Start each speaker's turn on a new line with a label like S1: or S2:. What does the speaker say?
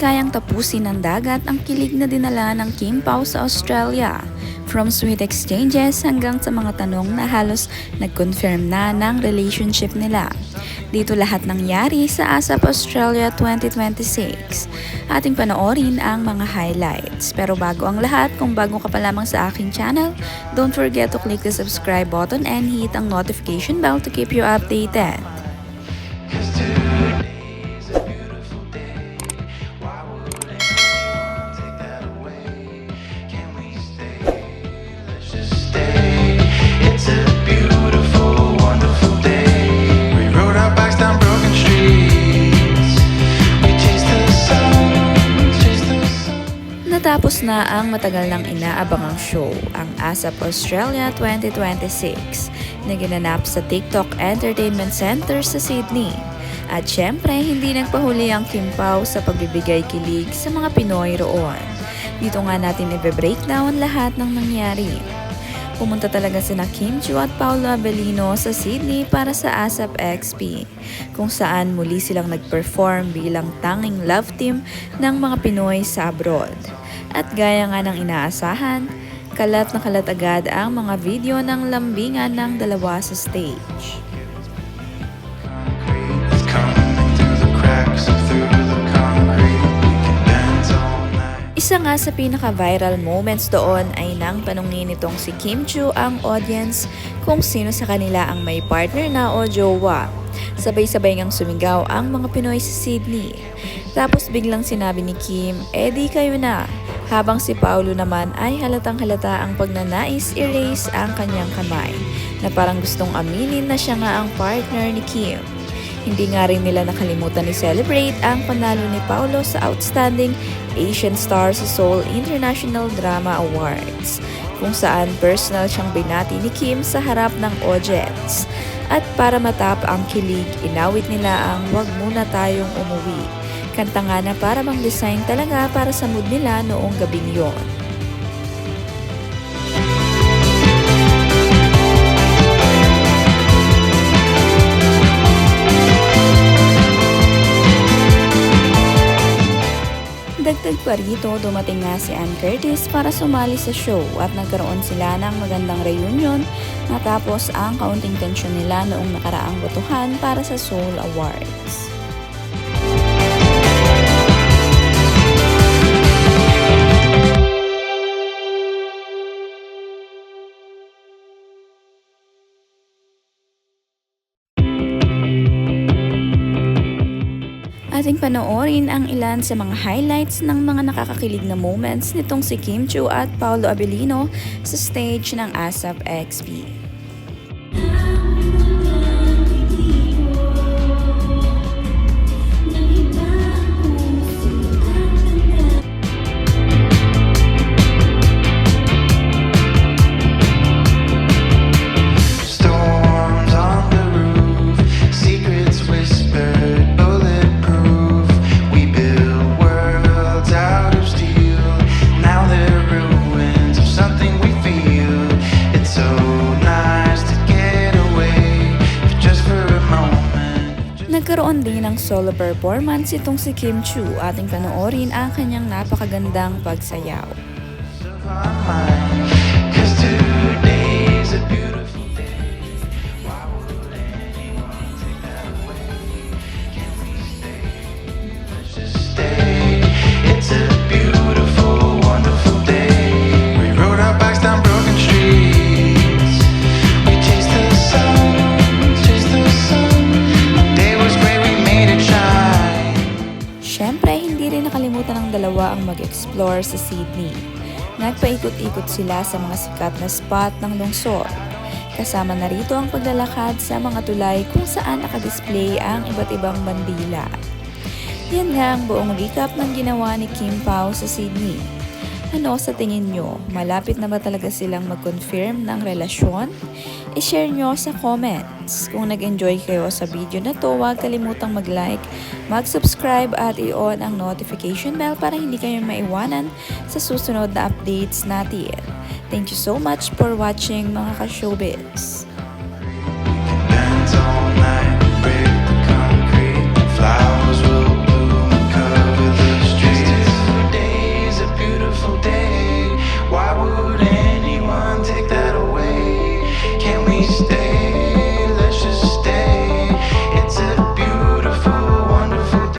S1: kayang tapusin ng dagat ang kilig na dinala ng Kim Pao sa Australia. From sweet exchanges hanggang sa mga tanong na halos nag-confirm na ng relationship nila. Dito lahat nangyari sa ASAP Australia 2026. Ating panoorin ang mga highlights. Pero bago ang lahat, kung bago ka pa lamang sa aking channel, don't forget to click the subscribe button and hit ang notification bell to keep you updated. Natapos na ang matagal nang inaabangang show, ang ASAP Australia 2026, na ginanap sa TikTok Entertainment Center sa Sydney. At syempre, hindi nagpahuli ang Kim Pao sa pagbibigay kilig sa mga Pinoy roon. Dito nga natin i-breakdown lahat ng nangyari. Pumunta talaga sina Kim Chiu at Paolo Abilino sa Sydney para sa ASAP XP, kung saan muli silang nag-perform bilang tanging love team ng mga Pinoy sa abroad. At gaya nga ng inaasahan, kalat na kalat agad ang mga video ng lambingan ng dalawa sa stage. Isa nga sa pinaka-viral moments doon ay nang tanungin nitong si Kim Chiu ang audience kung sino sa kanila ang may partner na o jowa. Sabay-sabay ngang sumigaw ang mga Pinoy sa Sydney. Tapos biglang sinabi ni Kim, "Di kayo na." Habang si Paolo naman ay halatang halata ang pagnanais i-raise ang kanyang kamay, na parang gustong aminin na siya nga ang partner ni Kim. Hindi nga rin nila nakalimutan i-celebrate ang panalo ni Paolo sa Outstanding Asian Star sa Seoul International Drama Awards, kung saan personal siyang binati ni Kim sa harap ng audience. At para matap ang kilig, inawit nila ang "Wag Muna Tayong Umuwi", kanta nga na para bang design talaga para sa mood nila noong gabing yon. Dagdag pa rito, dumating nga si Ann Curtis para sumali sa show at nagkaroon sila ng magandang reunion matapos ang kaunting tensyon nila noong nakaraang botohan para sa Seoul Awards. Ating panoorin ang ilan sa mga highlights ng mga nakakakilig na moments nitong si Kim Chiu at Paolo Abilino sa stage ng ASAP XP. Nagkaroon din ng solo performance itong si Kim Chiu. Ating panoorin ang kanyang napakagandang pagsayaw. Siyempre, hindi rin nakalimutan ng dalawa ang mag-explore sa Sydney. Nagpaikot-ikot sila sa mga sikat na spot ng lungsod. Kasama na rito ang paglalakad sa mga tulay kung saan nakadisplay ang iba't ibang bandila. Yan nga ang buong recap ng ginawa ni Kim Pao sa Sydney. Ano sa tingin nyo? Malapit na ba talaga silang mag-confirm ng relasyon? I-share nyo sa comments. Kung nag-enjoy kayo sa video na to, huwag kalimutang mag-like, mag-subscribe at i-on ang notification bell para hindi kayo maiwanan sa susunod na updates natin. Thank you so much for watching mga ka-showbiz.